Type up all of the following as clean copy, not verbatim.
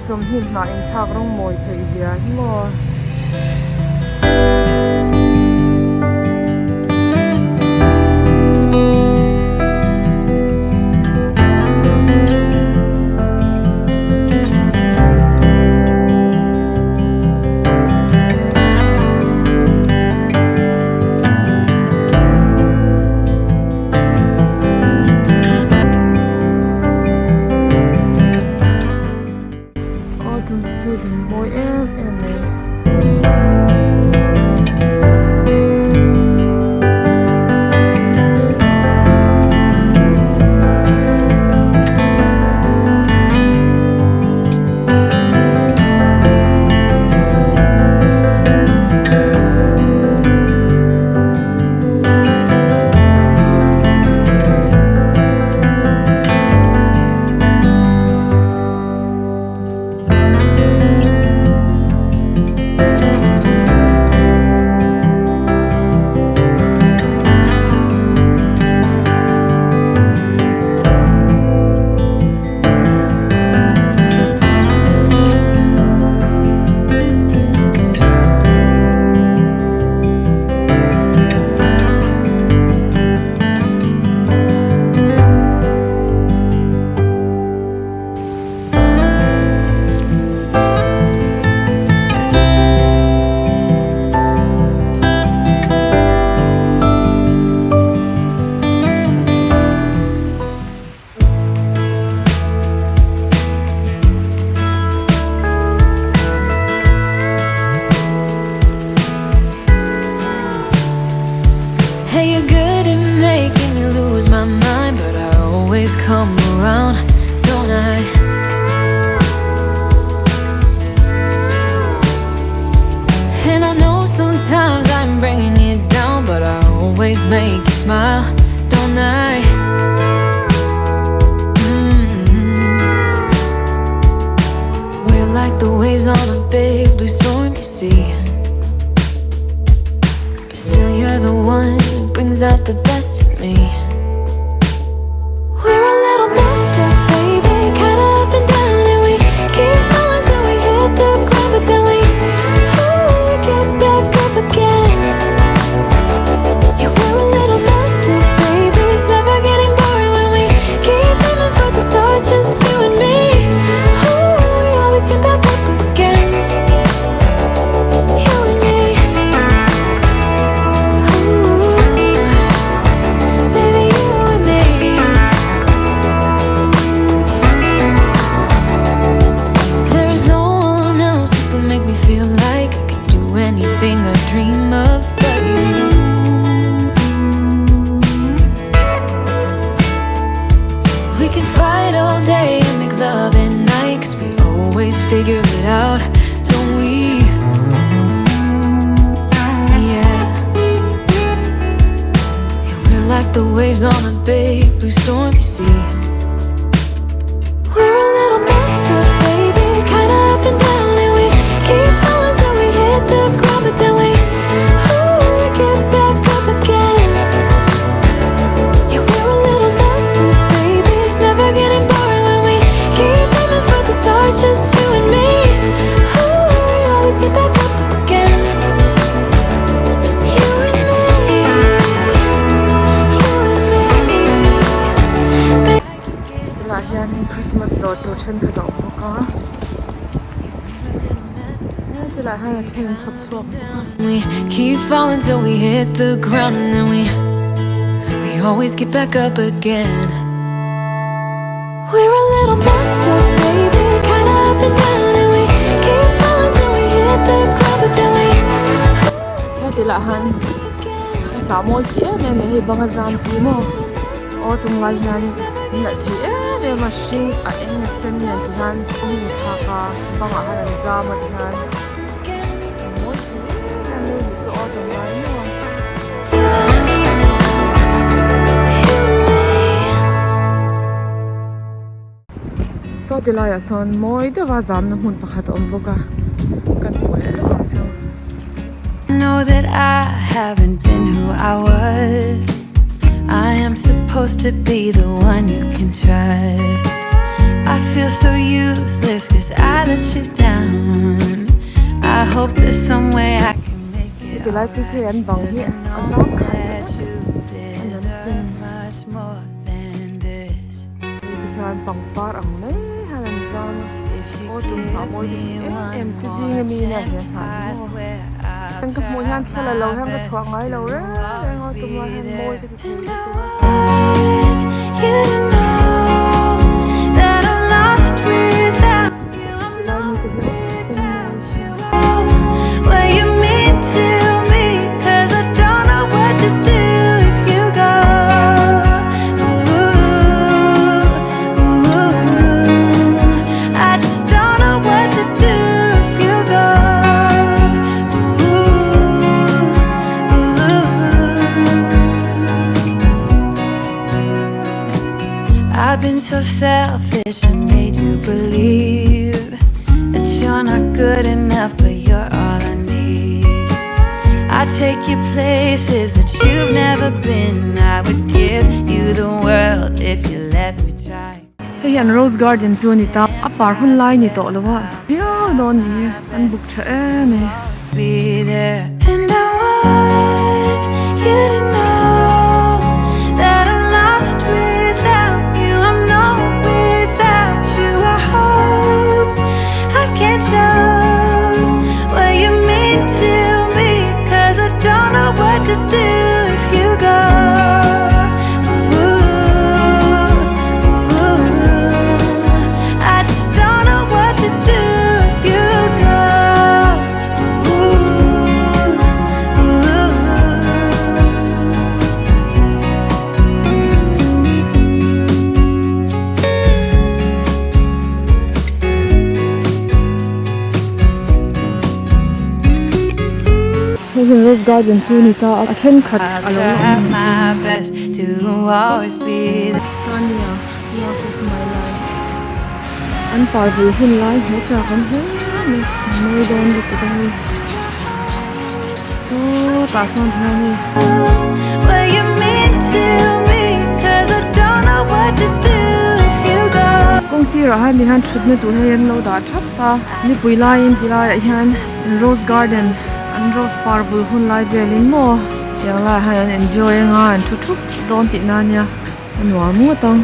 chom hin na in thak rong moi thei zia hi mo come around, don't I? And I know sometimes I'm bringing you down, but I always make you smile, don't I? We're like the waves on a big blue stormy sea, but still you're the one who brings out the best in me. Figure it out, don't we? Yeah. And we're like the waves on a big blue stormy sea. We're a little messed up, baby, kinda up and down, and we keep falling till we hit the ground, but then we get back up again. Yeah, we're a little messed up, baby, it's never getting boring when we keep aiming for the stars, just you and me. We always get back up again. You and me, you and me. La hian Christmas dot to chen ka dong ka. La hian thing chop chop. We keep falling till we hit the ground, and then we always get back up again. We're a little messed up, baby, kinda up and down, and we keep falling till we hit the ground, but then we la han ta mo ki me hi banga zam chi mo o tung lai han na thi me machine a eng sen ne han ning tha ka banga han zam ma han mo thi na me chu o tung lai mo so tilaya son moi de wa zam na hun pakhat om boka kan mole lo kan so know that I haven't been who I was. I am supposed to be the one you can trust, I feel so useless 'cause I let you down. I hope there's some way I can make it Thì lại cái gì anh bằng alright. nhỉ? 'Cause I Anh know dám khai that you deserve much more than this. thì anh bằng par ang mấy hay là sao? If you Ô tum thảo môi give me one em cái gì more nghe mi nè chance, hiện I tại. swear I'll Anh cái môi try han sao là lâu my hem cái best. thoáng ngay lâu đấy. You'll Anh always ngồi tum lại be hen there. môi cái gì. And I want you to know that I'm lost without you. I'm Lại như not thế without you. What you mean to me, 'cause I don't know what to do if you go. I just don't know what to do if you go. I've been so selfish and made you believe that you're not good enough, but you're all I need. I take you places that you've never been. I would give you the world if you let me try. Hey, an Rose Garden chu ni ta a par hun lai ni to lawa. Ya don ni an buk tha me. Be there. And I want you to know that I'm lost without you. I'm not without you. I hope I can show what you mean to me, 'cause I don't know what to do if you go. I just don't know what to do if you go. Hey, an Rose Garden chu ni ta a then khat I'll alo. try my best to always be there. Tania, ya ko mai lai. An par vu hun lai ho cha kan he me. Moi don lu ta hi. So ta son tha ni. What you mean to me, 'cause I don't know what to do if you go. Kong si ra han ni han thut ne tu he an lo da thap ta. Ni pui lai in ti lai hian Rose Garden an Rose par vu hun lai velin mo. Yang la han enjoy nga an thu thu don ti na nya. An wa mu tang.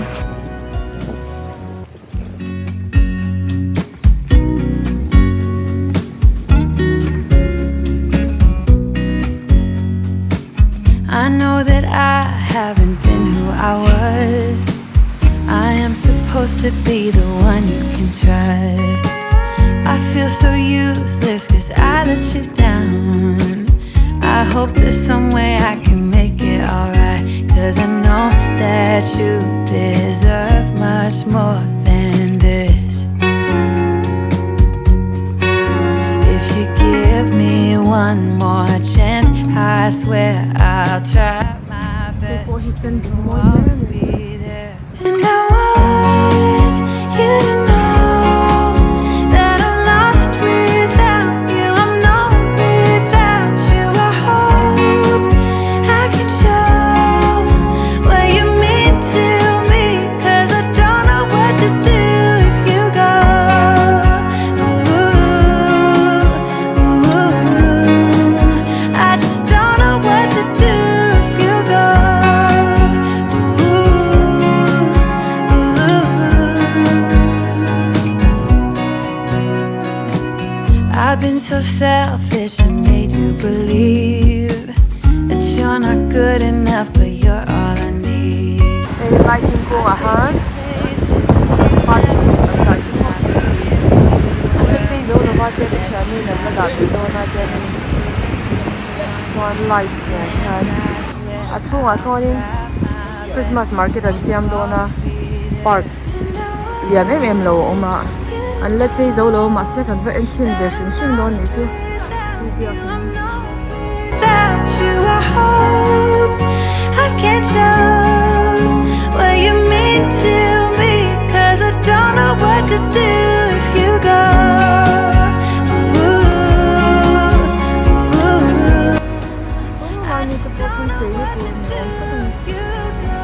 I know that I haven't been who I was. I am supposed to be the one you can trust. I feel so useless 'cause I let you down. I hope there's some way I can make it alright, 'cause I know that you deserve much more than this. If you give me one more chance, I swear I'll try my best. Before he sent You'll more always be there. And I want you to know that I'm lost without you. I'm not without you. I hope I can show what you mean to me, 'cause I don't know what to do if you go. I just don't know what to do if you go. I've been so selfish and made you believe that you're not good enough, but you're all I need. Hey, like in ko a han. Zo da ba te cha ni na la da do na te ni. One light han. A chu a so ni Christmas market at siam do na park. Lian em lo oma. An let say zo lo ma se kan ve en chin ve shin shin do ni chu. Without you, I hope I can show what you mean to me, 'cause I don't know what to do if you go. I just don't know what to do if you go.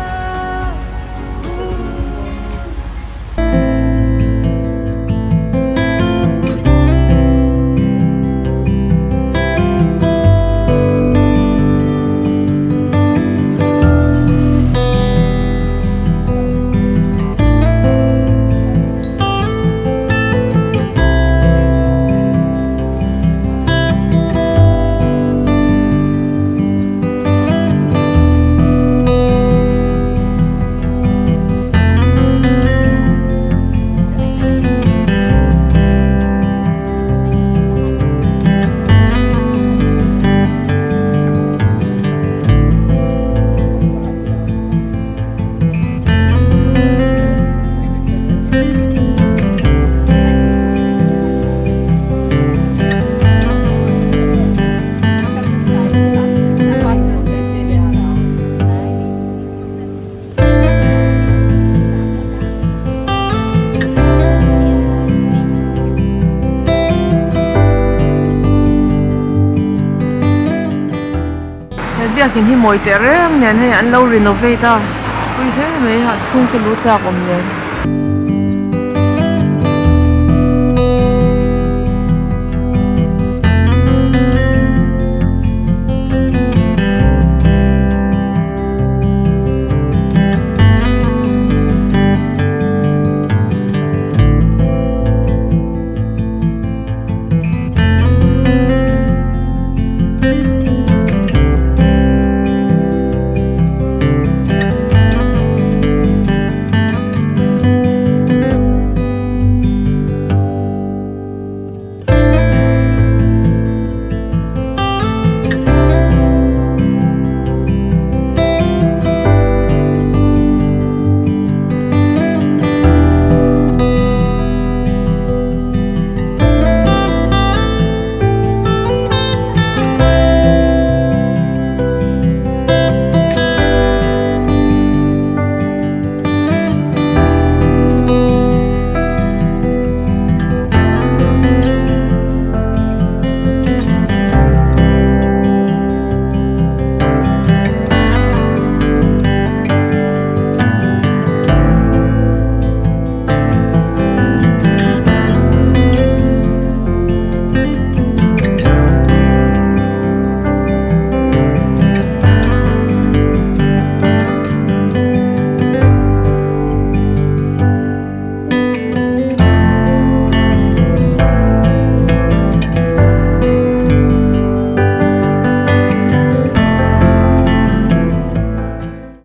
biakin hi moi te reng nen he an lo renovate a pui he mai ha chung tu lu chak om nen